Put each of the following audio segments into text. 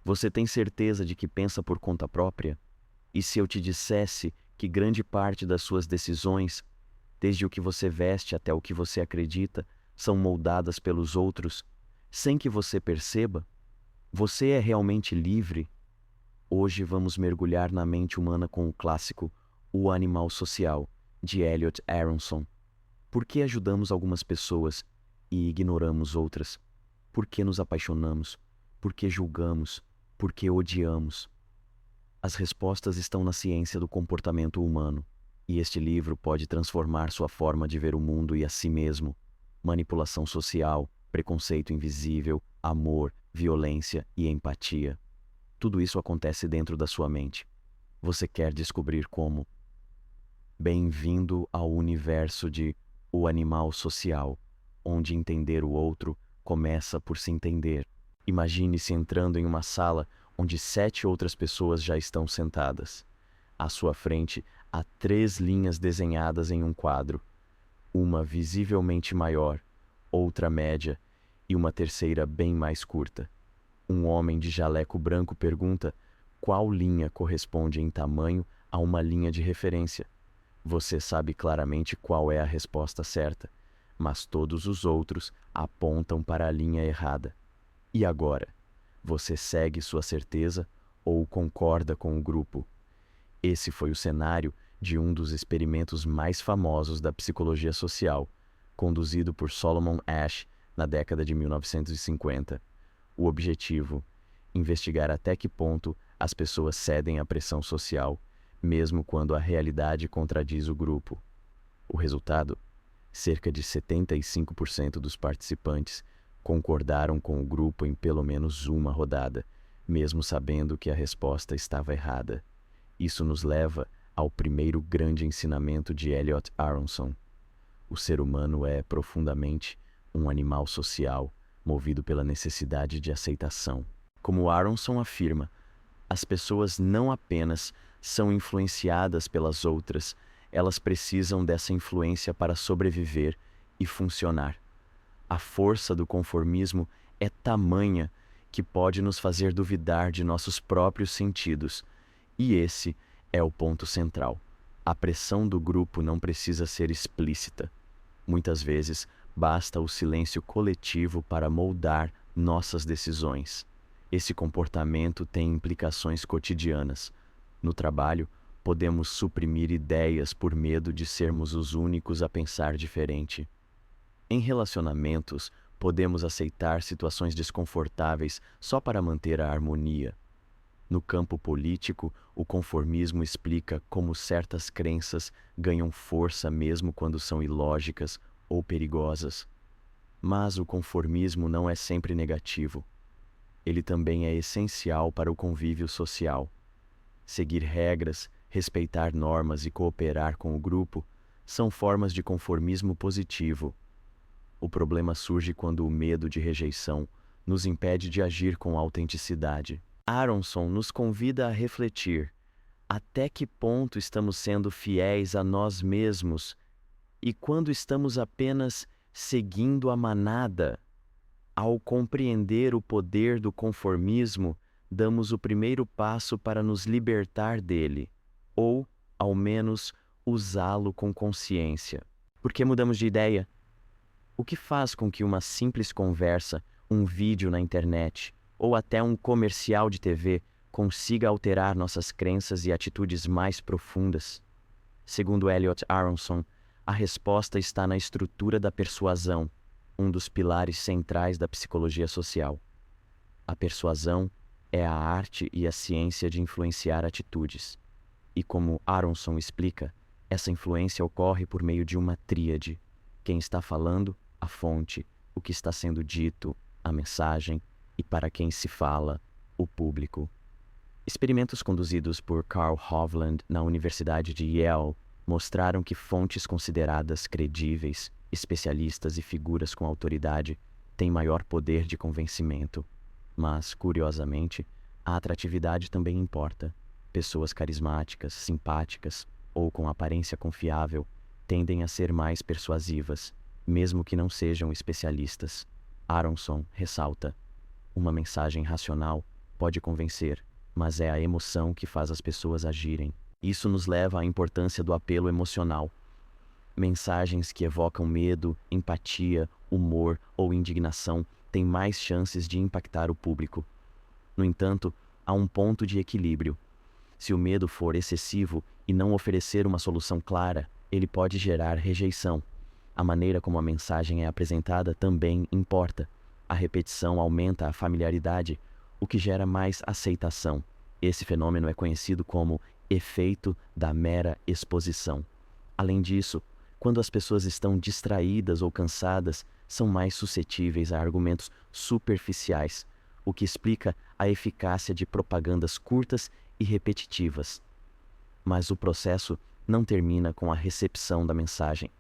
Você tem certeza de que pensa por conta própria? E se eu te dissesse que grande parte das suas decisões, desde o que você veste até o que você acredita, são moldadas pelos outros, sem que você perceba? Você é realmente livre? Hoje vamos mergulhar na mente humana com o clássico O Animal Social, de Elliot Aronson. Por que ajudamos algumas pessoas e ignoramos outras? Por que nos apaixonamos? Por que julgamos? Por que odiamos? As respostas estão na ciência do comportamento humano, e este livro pode transformar sua forma de ver o mundo e a si mesmo. Manipulação social, preconceito invisível, amor, violência e empatia. Tudo isso acontece dentro da sua mente. Você quer descobrir como? Bem-vindo ao universo de O Animal Social, onde entender o outro começa por se entender. Imagine-se entrando em uma sala onde 7 outras pessoas já estão sentadas. À sua frente há 3 linhas desenhadas em um quadro, uma visivelmente maior, outra média e uma terceira bem mais curta. Um homem de jaleco branco pergunta qual linha corresponde em tamanho a uma linha de referência. Você sabe claramente qual é a resposta certa, mas todos os outros apontam para a linha errada. E agora? Você segue sua certeza ou concorda com o grupo? Esse foi o cenário de um dos experimentos mais famosos da psicologia social, conduzido por Solomon Asch na década de 1950. O objetivo: investigar até que ponto as pessoas cedem à pressão social, mesmo quando a realidade contradiz o grupo. O resultado? Cerca de 75% dos participantes concordaram com o grupo em pelo menos uma rodada, mesmo sabendo que a resposta estava errada. Isso nos leva ao primeiro grande ensinamento de Elliot Aronson. O ser humano é profundamente um animal social, movido pela necessidade de aceitação. Como Aronson afirma, as pessoas não apenas são influenciadas pelas outras, elas precisam dessa influência para sobreviver e funcionar. A força do conformismo é tamanha que pode nos fazer duvidar de nossos próprios sentidos. E esse é o ponto central. A pressão do grupo não precisa ser explícita. Muitas vezes, basta o silêncio coletivo para moldar nossas decisões. Esse comportamento tem implicações cotidianas. No trabalho, podemos suprimir ideias por medo de sermos os únicos a pensar diferente. Em relacionamentos, podemos aceitar situações desconfortáveis só para manter a harmonia. No campo político, o conformismo explica como certas crenças ganham força mesmo quando são ilógicas ou perigosas. Mas o conformismo não é sempre negativo. Ele também é essencial para o convívio social. Seguir regras, respeitar normas e cooperar com o grupo são formas de conformismo positivo. O problema surge quando o medo de rejeição nos impede de agir com autenticidade. Aronson nos convida a refletir: até que ponto estamos sendo fiéis a nós mesmos e quando estamos apenas seguindo a manada? Ao compreender o poder do conformismo, damos o primeiro passo para nos libertar dele, ou, ao menos, usá-lo com consciência. Por que mudamos de ideia? O que faz com que uma simples conversa, um vídeo na internet ou até um comercial de TV consiga alterar nossas crenças e atitudes mais profundas? Segundo Elliot Aronson, a resposta está na estrutura da persuasão, um dos pilares centrais da psicologia social. A persuasão é a arte e a ciência de influenciar atitudes. E como Aronson explica, essa influência ocorre por meio de uma tríade: quem está falando, a fonte, o que está sendo dito, a mensagem, e para quem se fala, o público. Experimentos conduzidos por Carl Hovland na Universidade de Yale mostraram que fontes consideradas credíveis, especialistas e figuras com autoridade têm maior poder de convencimento. Mas, curiosamente, a atratividade também importa. Pessoas carismáticas, simpáticas ou com aparência confiável tendem a ser mais persuasivas, mesmo que não sejam especialistas. Aronson ressalta: uma mensagem racional pode convencer, mas é a emoção que faz as pessoas agirem. Isso nos leva à importância do apelo emocional. Mensagens que evocam medo, empatia, humor ou indignação têm mais chances de impactar o público. No entanto, há um ponto de equilíbrio. Se o medo for excessivo e não oferecer uma solução clara, ele pode gerar rejeição. A maneira como a mensagem é apresentada também importa. A repetição aumenta a familiaridade, o que gera mais aceitação. Esse fenômeno é conhecido como efeito da mera exposição. Além disso, quando as pessoas estão distraídas ou cansadas, são mais suscetíveis a argumentos superficiais, o que explica a eficácia de propagandas curtas e repetitivas. Mas o processo não termina com a recepção da mensagem.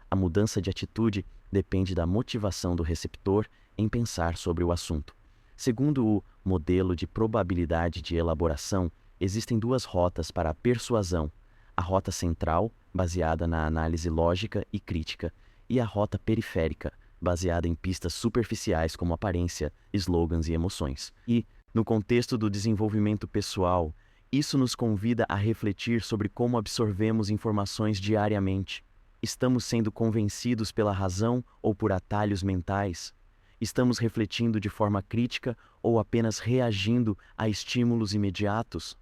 A mudança de atitude depende da motivação do receptor em pensar sobre o assunto. Segundo o modelo de probabilidade de elaboração, existem duas rotas para a persuasão: a rota central, baseada na análise lógica e crítica, e a rota periférica, baseada em pistas superficiais como aparência, slogans e emoções. E, no contexto do desenvolvimento pessoal, isso nos convida a refletir sobre como absorvemos informações diariamente. Estamos sendo convencidos pela razão ou por atalhos mentais? Estamos refletindo de forma crítica ou apenas reagindo a estímulos imediatos?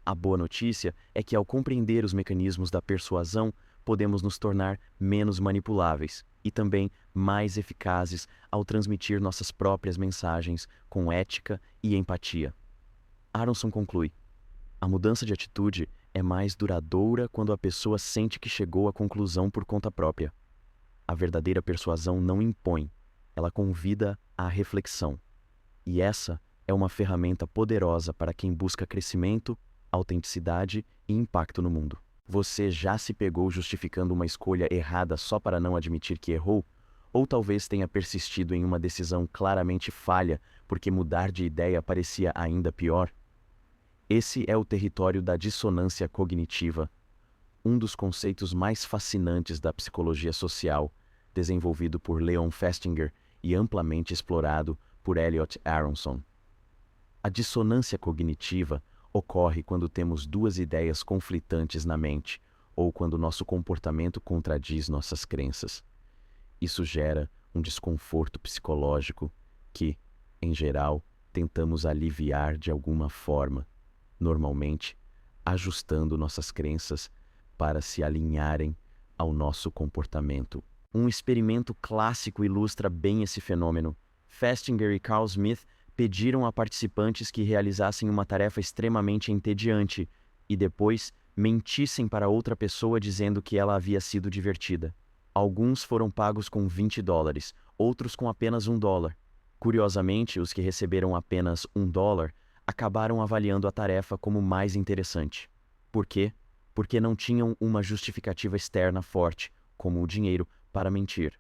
A boa notícia é que, ao compreender os mecanismos da persuasão, podemos nos tornar menos manipuláveis e também mais eficazes ao transmitir nossas próprias mensagens com ética e empatia. Aronson conclui: a mudança de atitude é mais duradoura quando a pessoa sente que chegou à conclusão por conta própria. A verdadeira persuasão não impõe, ela convida à reflexão. E essa é uma ferramenta poderosa para quem busca crescimento, autenticidade e impacto no mundo. Você já se pegou justificando uma escolha errada só para não admitir que errou? Ou talvez tenha persistido em uma decisão claramente falha porque mudar de ideia parecia ainda pior? Esse é o território da dissonância cognitiva, um dos conceitos mais fascinantes da psicologia social, desenvolvido por Leon Festinger e amplamente explorado por Elliot Aronson. A dissonância cognitiva ocorre quando temos duas ideias conflitantes na mente, ou quando nosso comportamento contradiz nossas crenças. Isso gera um desconforto psicológico que, em geral, tentamos aliviar de alguma forma, normalmente ajustando nossas crenças para se alinharem ao nosso comportamento. Um experimento clássico ilustra bem esse fenômeno. Festinger e Carl Smith pediram a participantes que realizassem uma tarefa extremamente entediante e depois mentissem para outra pessoa dizendo que ela havia sido divertida. Alguns foram pagos com $20, outros com apenas $1. Curiosamente, os que receberam apenas $1 acabaram avaliando a tarefa como mais interessante. Por quê? Porque não tinham uma justificativa externa forte, como o dinheiro, para mentir.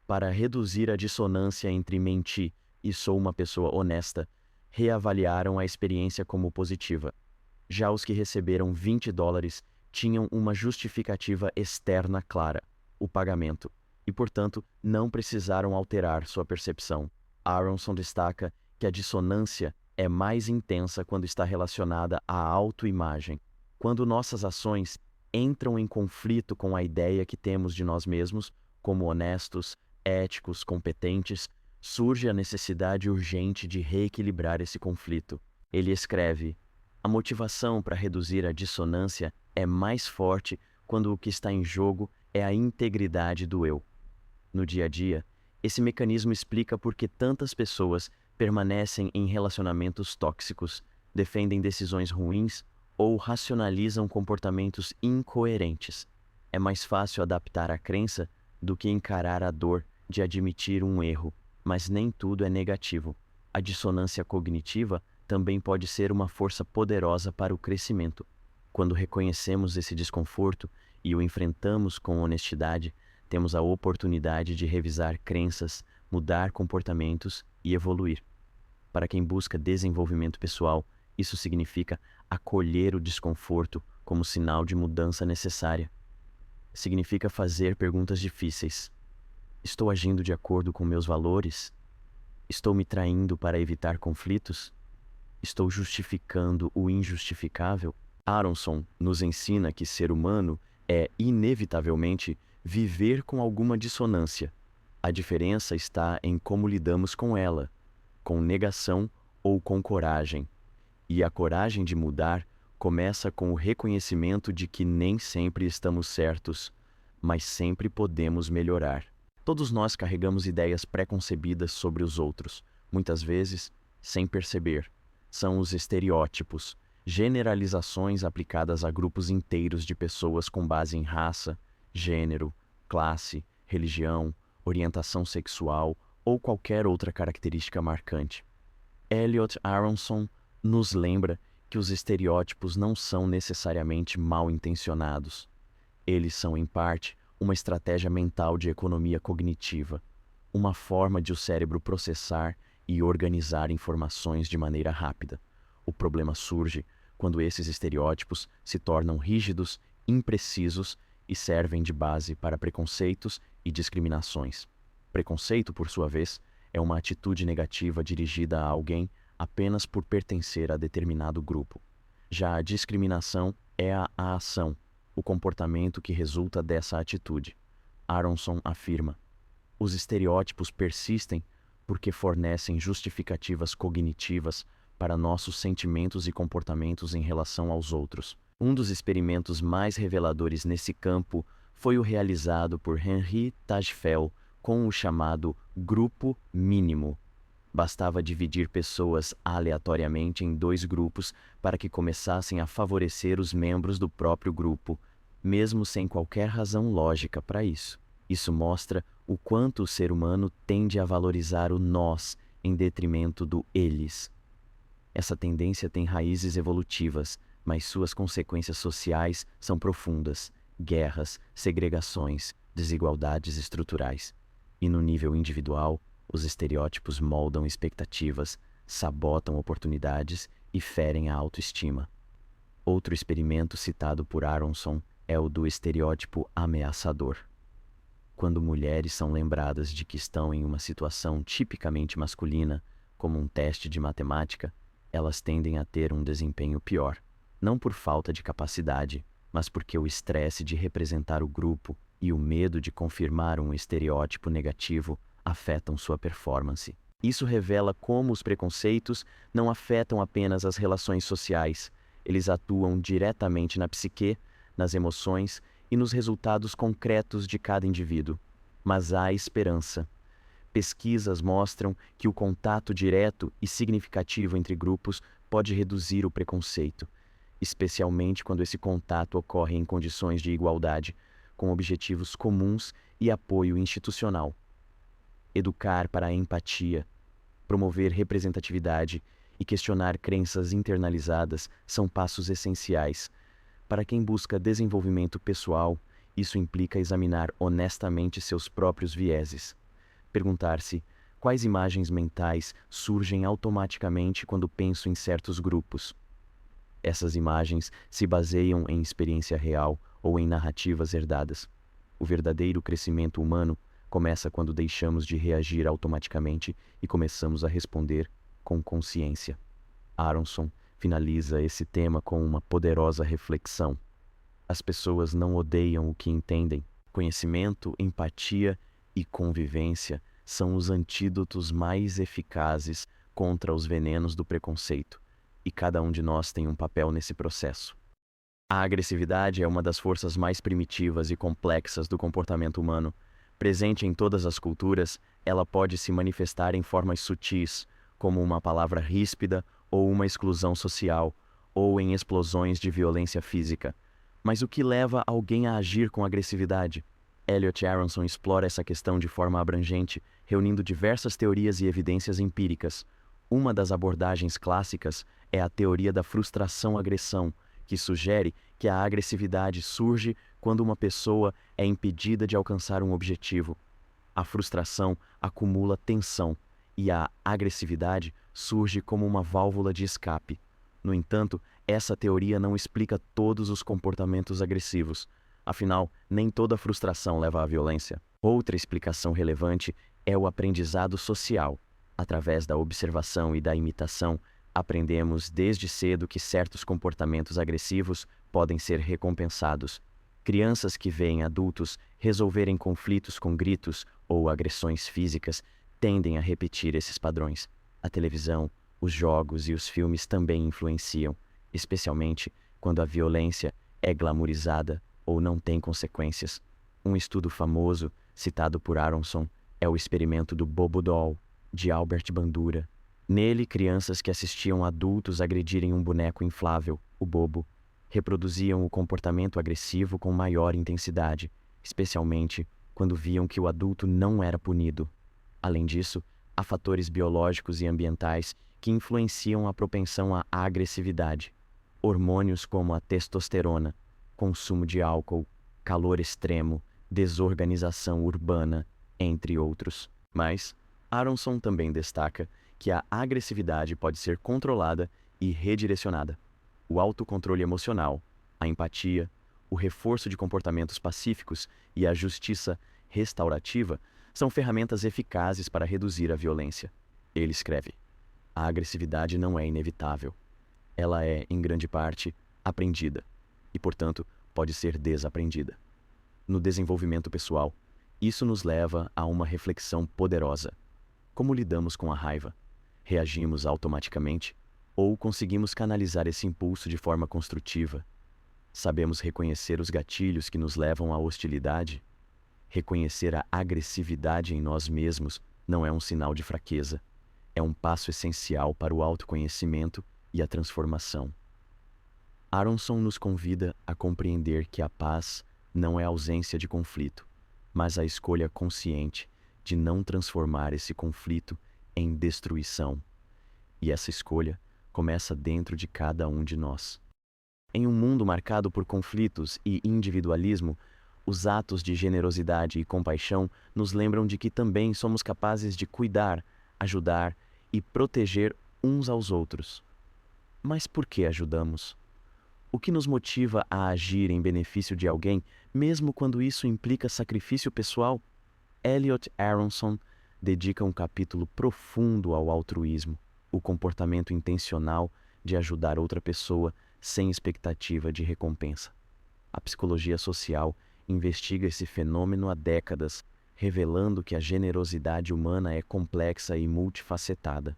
Para reduzir a dissonância entre mentir e sou uma pessoa honesta, reavaliaram a experiência como positiva. Já os que receberam $20 tinham uma justificativa externa clara, o pagamento, e, portanto, não precisaram alterar sua percepção. Aronson destaca que a dissonância é mais intensa quando está relacionada à autoimagem. Quando nossas ações entram em conflito com a ideia que temos de nós mesmos, como honestos, éticos, competentes, surge a necessidade urgente de reequilibrar esse conflito. Ele escreve: a motivação para reduzir a dissonância é mais forte quando o que está em jogo é a integridade do eu. No dia a dia, esse mecanismo explica por que tantas pessoas permanecem em relacionamentos tóxicos, defendem decisões ruins ou racionalizam comportamentos incoerentes. É mais fácil adaptar a crença do que encarar a dor de admitir um erro, mas nem tudo é negativo. A dissonância cognitiva também pode ser uma força poderosa para o crescimento. Quando reconhecemos esse desconforto e o enfrentamos com honestidade, temos a oportunidade de revisar crenças, mudar comportamentos e evoluir. Para quem busca desenvolvimento pessoal, isso significa acolher o desconforto como sinal de mudança necessária. Significa fazer perguntas difíceis. Estou agindo de acordo com meus valores? Estou me traindo para evitar conflitos? Estou justificando o injustificável? Aronson nos ensina que ser humano é, inevitavelmente, viver com alguma dissonância. A diferença está em como lidamos com ela, com negação ou com coragem. E a coragem de mudar começa com o reconhecimento de que nem sempre estamos certos, mas sempre podemos melhorar. Todos nós carregamos ideias pré-concebidas sobre os outros, muitas vezes sem perceber. São os estereótipos, generalizações aplicadas a grupos inteiros de pessoas com base em raça, gênero, classe, religião, orientação sexual ou qualquer outra característica marcante. Elliot Aronson nos lembra que os estereótipos não são necessariamente mal intencionados. Eles são, em parte, uma estratégia mental de economia cognitiva, uma forma de o cérebro processar e organizar informações de maneira rápida. O problema surge quando esses estereótipos se tornam rígidos, imprecisos e servem de base para preconceitos e discriminações. Preconceito, por sua vez, é uma atitude negativa dirigida a alguém apenas por pertencer a determinado grupo. Já a discriminação é a ação, o comportamento que resulta dessa atitude. Aronson afirma: os estereótipos persistem porque fornecem justificativas cognitivas para nossos sentimentos e comportamentos em relação aos outros. Um dos experimentos mais reveladores nesse campo foi o realizado por Henri Tajfel com o chamado grupo mínimo. Bastava dividir pessoas aleatoriamente em dois grupos para que começassem a favorecer os membros do próprio grupo, mesmo sem qualquer razão lógica para isso. Isso mostra o quanto o ser humano tende a valorizar o nós em detrimento do eles. Essa tendência tem raízes evolutivas, mas suas consequências sociais são profundas: guerras, segregações, desigualdades estruturais. E no nível individual, os estereótipos moldam expectativas, sabotam oportunidades e ferem a autoestima. Outro experimento citado por Aronson é o do estereótipo ameaçador. Quando mulheres são lembradas de que estão em uma situação tipicamente masculina, como um teste de matemática, elas tendem a ter um desempenho pior, não por falta de capacidade, mas porque o estresse de representar o grupo e o medo de confirmar um estereótipo negativo afetam sua performance. Isso revela como os preconceitos não afetam apenas as relações sociais, eles atuam diretamente na psique, nas emoções e nos resultados concretos de cada indivíduo. Mas há esperança. Pesquisas mostram que o contato direto e significativo entre grupos pode reduzir o preconceito, especialmente quando esse contato ocorre em condições de igualdade, com objetivos comuns e apoio institucional. Educar para a empatia, promover representatividade e questionar crenças internalizadas são passos essenciais. Para quem busca desenvolvimento pessoal, isso implica examinar honestamente seus próprios vieses. Perguntar-se quais imagens mentais surgem automaticamente quando penso em certos grupos. Essas imagens se baseiam em experiência real ou em narrativas herdadas. O verdadeiro crescimento humano começa quando deixamos de reagir automaticamente e começamos a responder com consciência. Aronson finaliza esse tema com uma poderosa reflexão. As pessoas não odeiam o que entendem. Conhecimento, empatia e convivência são os antídotos mais eficazes contra os venenos do preconceito, e cada um de nós tem um papel nesse processo. A agressividade é uma das forças mais primitivas e complexas do comportamento humano. Presente em todas as culturas, ela pode se manifestar em formas sutis, como uma palavra ríspida ou uma exclusão social, ou em explosões de violência física. Mas o que leva alguém a agir com agressividade? Elliot Aronson explora essa questão de forma abrangente, reunindo diversas teorias e evidências empíricas. Uma das abordagens clássicas é a teoria da frustração-agressão, que sugere que a agressividade surge quando uma pessoa é impedida de alcançar um objetivo. A frustração acumula tensão e a agressividade surge como uma válvula de escape. No entanto, essa teoria não explica todos os comportamentos agressivos. Afinal, nem toda frustração leva à violência. Outra explicação relevante é o aprendizado social. Através da observação e da imitação, Aprendemos desde cedo que certos comportamentos agressivos podem ser recompensados. Crianças que veem adultos resolverem conflitos com gritos ou agressões físicas tendem a repetir esses padrões. A televisão, os jogos e os filmes também influenciam, especialmente quando a violência é glamourizada ou não tem consequências. Um estudo famoso, citado por Aronson, é o experimento do Bobo Doll, de Albert Bandura. Nele, crianças que assistiam adultos agredirem um boneco inflável, o Bobo, reproduziam o comportamento agressivo com maior intensidade, especialmente quando viam que o adulto não era punido. Além disso, há fatores biológicos e ambientais que influenciam a propensão à agressividade. Hormônios como a testosterona, consumo de álcool, calor extremo, desorganização urbana, entre outros. Mas Aronson também destaca que a agressividade pode ser controlada e redirecionada. O autocontrole emocional, a empatia, o reforço de comportamentos pacíficos e a justiça restaurativa são ferramentas eficazes para reduzir a violência. Ele escreve: a agressividade não é inevitável. Ela é, em grande parte, aprendida e, portanto, pode ser desaprendida. No desenvolvimento pessoal, isso nos leva a uma reflexão poderosa. Como lidamos com a raiva? Reagimos automaticamente ou conseguimos canalizar esse impulso de forma construtiva? Sabemos reconhecer os gatilhos que nos levam à hostilidade? Reconhecer a agressividade em nós mesmos não é um sinal de fraqueza. É um passo essencial para o autoconhecimento e a transformação. Aronson nos convida a compreender que a paz não é a ausência de conflito, mas a escolha consciente de não transformar esse conflito em destruição. E essa escolha começa dentro de cada um de nós. Em um mundo marcado por conflitos e individualismo, os atos de generosidade e compaixão nos lembram de que também somos capazes de cuidar, ajudar e proteger uns aos outros. Mas por que ajudamos? O que nos motiva a agir em benefício de alguém, mesmo quando isso implica sacrifício pessoal? Elliot Aronson dedica um capítulo profundo ao altruísmo, o comportamento intencional de ajudar outra pessoa sem expectativa de recompensa. A psicologia social investiga esse fenômeno há décadas, revelando que a generosidade humana é complexa e multifacetada.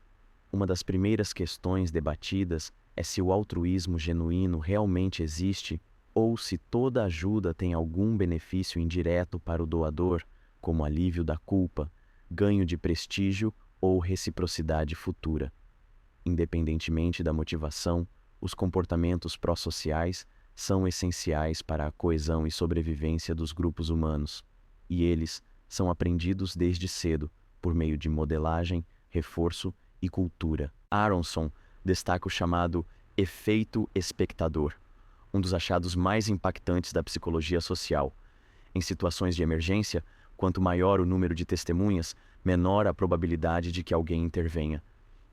Uma das primeiras questões debatidas é se o altruísmo genuíno realmente existe ou se toda ajuda tem algum benefício indireto para o doador, como alívio da culpa, ganho de prestígio ou reciprocidade futura. Independentemente da motivação, os comportamentos pró-sociais são essenciais para a coesão e sobrevivência dos grupos humanos, e eles são aprendidos desde cedo, por meio de modelagem, reforço e cultura. Aronson destaca o chamado efeito espectador, um dos achados mais impactantes da psicologia social. Em situações de emergência, quanto maior o número de testemunhas, menor a probabilidade de que alguém intervenha.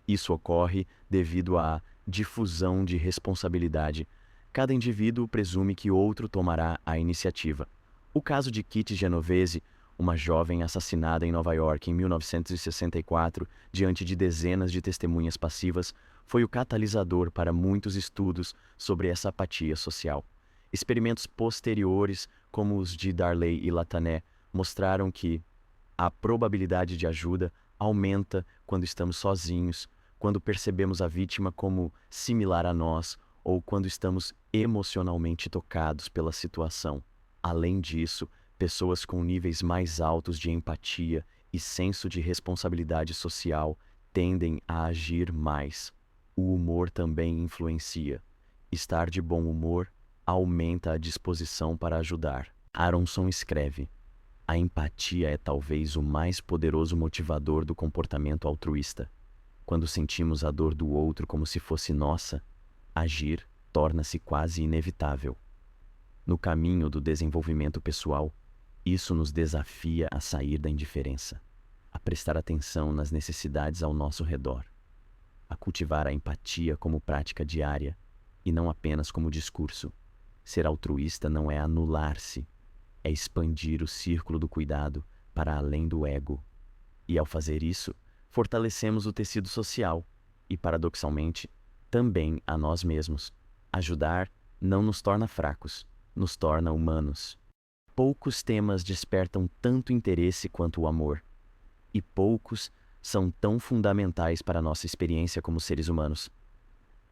Isso ocorre devido à difusão de responsabilidade. Cada indivíduo presume que outro tomará a iniciativa. O caso de Kitty Genovese, uma jovem assassinada em Nova York em 1964, diante de dezenas de testemunhas passivas, foi o catalisador para muitos estudos sobre essa apatia social. Experimentos posteriores, como os de Darley e Latané, mostraram que a probabilidade de ajuda aumenta quando estamos sozinhos, quando percebemos a vítima como similar a nós ou quando estamos emocionalmente tocados pela situação. Além disso, pessoas com níveis mais altos de empatia e senso de responsabilidade social tendem a agir mais. O humor também influencia. Estar de bom humor aumenta a disposição para ajudar. Aronson escreve: a empatia é talvez o mais poderoso motivador do comportamento altruísta. Quando sentimos a dor do outro como se fosse nossa, agir torna-se quase inevitável. No caminho do desenvolvimento pessoal, isso nos desafia a sair da indiferença, a prestar atenção nas necessidades ao nosso redor, a cultivar a empatia como prática diária e não apenas como discurso. Ser altruísta não é anular-se, é expandir o círculo do cuidado para além do ego. E ao fazer isso, fortalecemos o tecido social. e, paradoxalmente, também a nós mesmos. Ajudar não nos torna fracos, nos torna humanos. Poucos temas despertam tanto interesse quanto o amor, e poucos são tão fundamentais para a nossa experiência como seres humanos.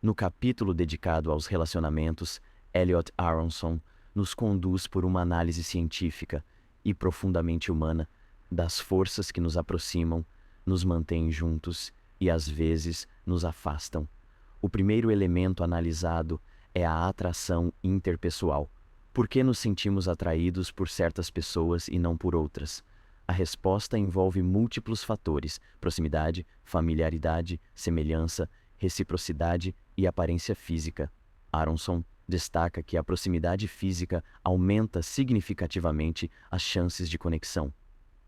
No capítulo dedicado aos relacionamentos, Elliot Aronson nos conduz por uma análise científica e profundamente humana das forças que nos aproximam, nos mantêm juntos e às vezes nos afastam. O primeiro elemento analisado é a atração interpessoal. Por que nos sentimos atraídos por certas pessoas e não por outras? A resposta envolve múltiplos fatores: proximidade, familiaridade, semelhança, reciprocidade e aparência física. Aronson destaca que a proximidade física aumenta significativamente as chances de conexão.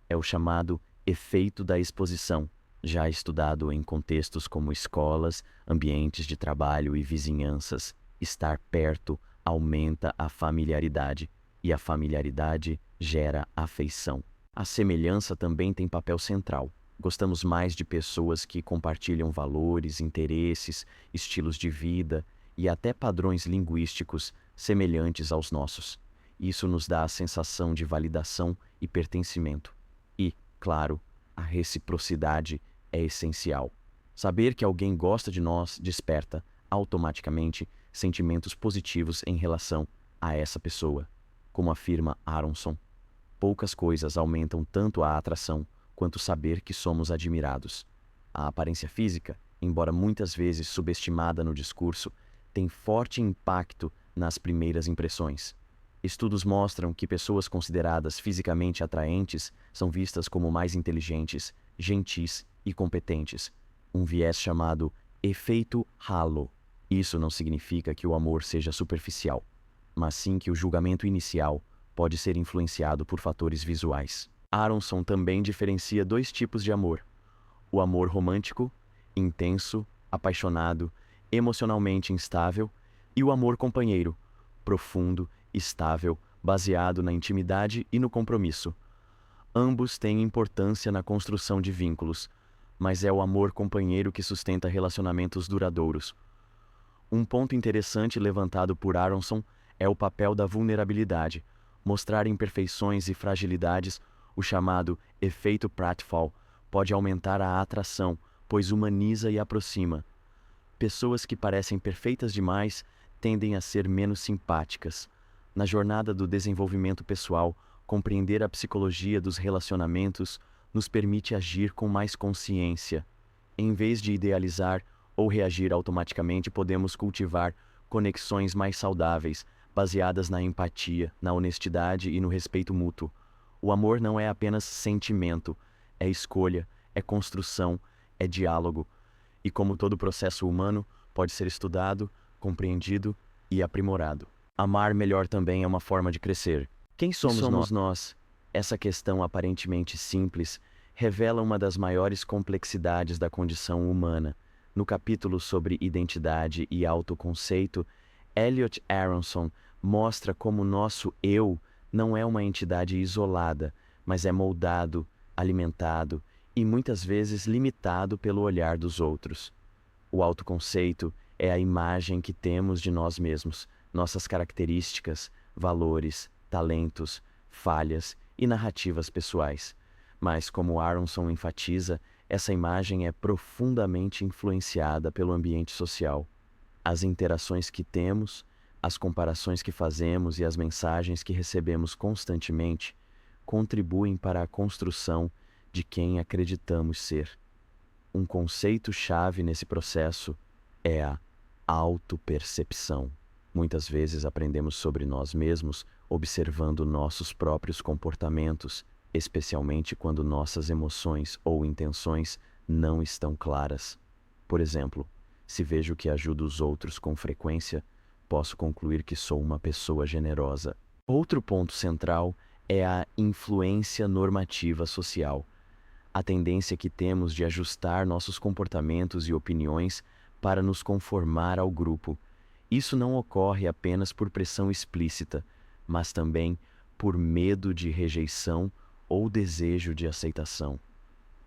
É o chamado efeito da exposição, já estudado em contextos como escolas, ambientes de trabalho e vizinhanças. Estar perto aumenta a familiaridade, e a familiaridade gera afeição. A semelhança também tem papel central. Gostamos mais de pessoas que compartilham valores, interesses, estilos de vida e até padrões linguísticos semelhantes aos nossos. Isso nos dá a sensação de validação e pertencimento. E, claro, a reciprocidade é essencial. Saber que alguém gosta de nós desperta, automaticamente, sentimentos positivos em relação a essa pessoa. Como afirma Aronson, poucas coisas aumentam tanto a atração quanto saber que somos admirados. A aparência física, embora muitas vezes subestimada no discurso, tem forte impacto nas primeiras impressões. Estudos mostram que pessoas consideradas fisicamente atraentes são vistas como mais inteligentes, gentis e competentes, um viés chamado efeito halo. Isso não significa que o amor seja superficial, mas sim que o julgamento inicial pode ser influenciado por fatores visuais. Aronson também diferencia dois tipos de amor: o amor romântico, intenso, apaixonado, emocionalmente instável, e o amor companheiro, profundo, estável, baseado na intimidade e no compromisso. Ambos têm importância na construção de vínculos, mas é o amor companheiro que sustenta relacionamentos duradouros. Um ponto interessante levantado por Aronson é o papel da vulnerabilidade. Mostrar imperfeições e fragilidades, o chamado efeito pratfall, pode aumentar a atração, pois humaniza e aproxima. Pessoas que parecem perfeitas demais tendem a ser menos simpáticas. Na jornada do desenvolvimento pessoal, compreender a psicologia dos relacionamentos nos permite agir com mais consciência. Em vez de idealizar ou reagir automaticamente, podemos cultivar conexões mais saudáveis, baseadas na empatia, na honestidade e no respeito mútuo. O amor não é apenas sentimento, é escolha, é construção, é diálogo. E como todo processo humano, pode ser estudado, compreendido e aprimorado. Amar melhor também é uma forma de crescer. Quem somos nós? Essa questão aparentemente simples revela uma das maiores complexidades da condição humana. No capítulo sobre identidade e autoconceito, Elliot Aronson mostra como nosso eu não é uma entidade isolada, mas é moldado, alimentado e muitas vezes limitado pelo olhar dos outros. O autoconceito é a imagem que temos de nós mesmos, nossas características, valores, talentos, falhas e narrativas pessoais. Mas, como Aronson enfatiza, essa imagem é profundamente influenciada pelo ambiente social. As interações que temos, as comparações que fazemos e as mensagens que recebemos constantemente contribuem para a construção de quem acreditamos ser. Um conceito-chave nesse processo é a autopercepção. Muitas vezes aprendemos sobre nós mesmos observando nossos próprios comportamentos, especialmente quando nossas emoções ou intenções não estão claras. Por exemplo, se vejo que ajudo os outros com frequência, posso concluir que sou uma pessoa generosa. Outro ponto central é a influência normativa social. A tendência que temos de ajustar nossos comportamentos e opiniões para nos conformar ao grupo. Isso não ocorre apenas por pressão explícita, mas também por medo de rejeição ou desejo de aceitação.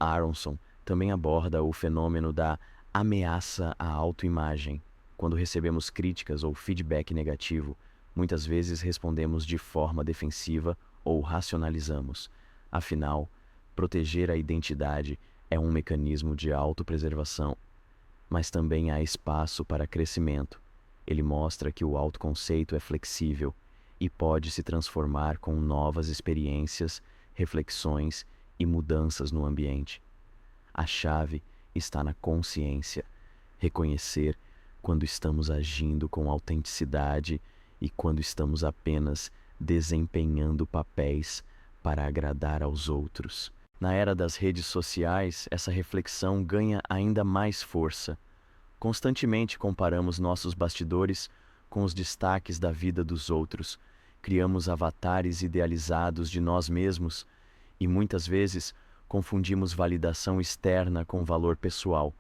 Aronson também aborda o fenômeno da Ameaça à autoimagem. Quando recebemos críticas ou feedback negativo, muitas vezes respondemos de forma defensiva ou racionalizamos. Afinal, proteger a identidade é um mecanismo de autopreservação, mas também há espaço para crescimento. Ele mostra que o autoconceito é flexível e pode se transformar com novas experiências, reflexões e mudanças no ambiente. A chave está na consciência, reconhecer quando estamos agindo com autenticidade e quando estamos apenas desempenhando papéis para agradar aos outros. Na era das redes sociais, essa reflexão ganha ainda mais força. Constantemente comparamos nossos bastidores com os destaques da vida dos outros, criamos avatares idealizados de nós mesmos e muitas vezes confundimos validação externa com valor pessoal.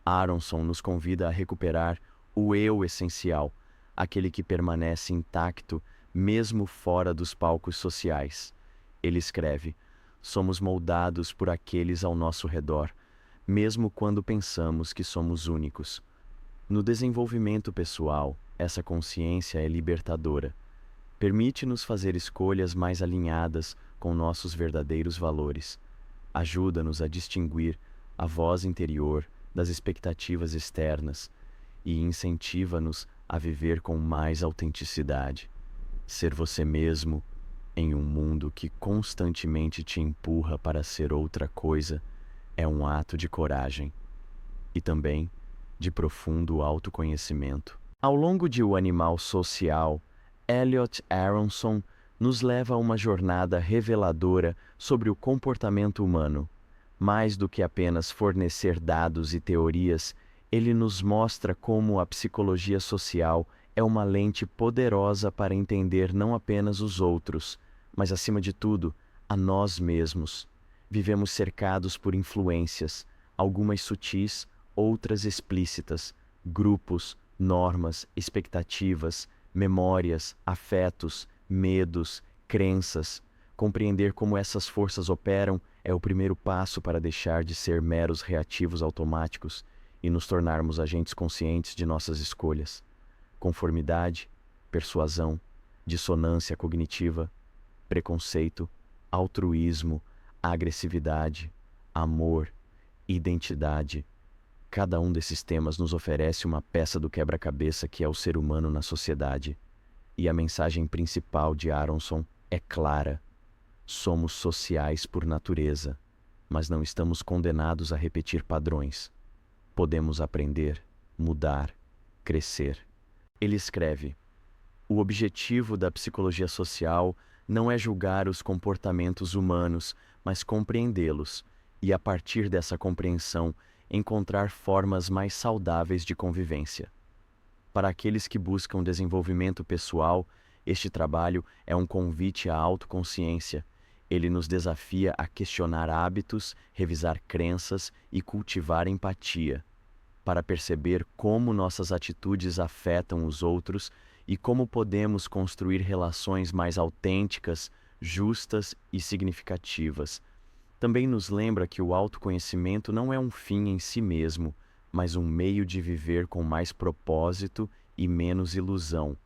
Aronson nos convida a recuperar o eu essencial, aquele que permanece intacto mesmo fora dos palcos sociais. Ele escreve: somos moldados por aqueles ao nosso redor, mesmo quando pensamos que somos únicos. No desenvolvimento pessoal, essa consciência é libertadora. Permite-nos fazer escolhas mais alinhadas com nossos verdadeiros valores. Ajuda-nos a distinguir a voz interior das expectativas externas e incentiva-nos a viver com mais autenticidade. Ser você mesmo em um mundo que constantemente te empurra para ser outra coisa é um ato de coragem e também de profundo autoconhecimento. Ao longo de O Animal Social, Elliot Aronson nos leva a uma jornada reveladora sobre o comportamento humano. Mais do que apenas fornecer dados e teorias, ele nos mostra como a psicologia social é uma lente poderosa para entender não apenas os outros, mas, acima de tudo, a nós mesmos. Vivemos cercados por influências, algumas sutis, outras explícitas, grupos, normas, expectativas, memórias, afetos, medos, crenças. Compreender como essas forças operam é o primeiro passo para deixar de ser meros reativos automáticos e nos tornarmos agentes conscientes de nossas escolhas. Conformidade, persuasão, dissonância cognitiva, preconceito, altruísmo, agressividade, amor, identidade. Cada um desses temas nos oferece uma peça do quebra-cabeça que é o ser humano na sociedade. E a mensagem principal de Aronson é clara: somos sociais por natureza, mas não estamos condenados a repetir padrões. Podemos aprender, mudar, crescer. Ele escreve: o objetivo da psicologia social não é julgar os comportamentos humanos, mas compreendê-los, e a partir dessa compreensão, encontrar formas mais saudáveis de convivência. Para aqueles que buscam desenvolvimento pessoal, este trabalho é um convite à autoconsciência. Ele nos desafia a questionar hábitos, revisar crenças e cultivar empatia, para perceber como nossas atitudes afetam os outros e como podemos construir relações mais autênticas, justas e significativas. Também nos lembra que o autoconhecimento não é um fim em si mesmo, mas um meio de viver com mais propósito e menos ilusão,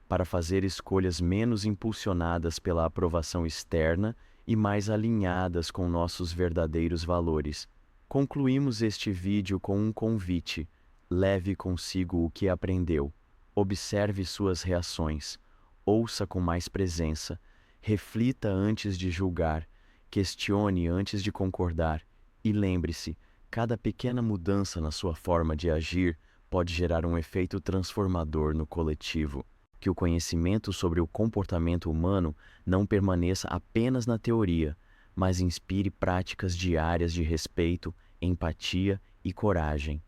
para fazer escolhas menos impulsionadas pela aprovação externa e mais alinhadas com nossos verdadeiros valores. Concluímos este vídeo com um convite: leve consigo o que aprendeu, observe suas reações, ouça com mais presença, reflita antes de julgar, questione antes de concordar e lembre-se, cada pequena mudança na sua forma de agir pode gerar um efeito transformador no coletivo. Que o conhecimento sobre o comportamento humano não permaneça apenas na teoria, mas inspire práticas diárias de respeito, empatia e coragem.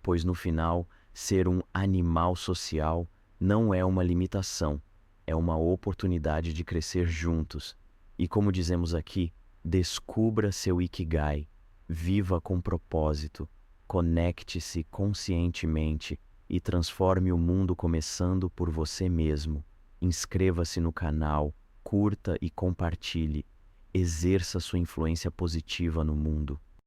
Pois no final, ser um animal social não é uma limitação, é uma oportunidade de crescer juntos. E como dizemos aqui, descubra seu Ikigai, viva com propósito, conecte-se conscientemente e transforme o mundo começando por você mesmo. Inscreva-se no canal, curta e compartilhe. Exerça sua influência positiva no mundo.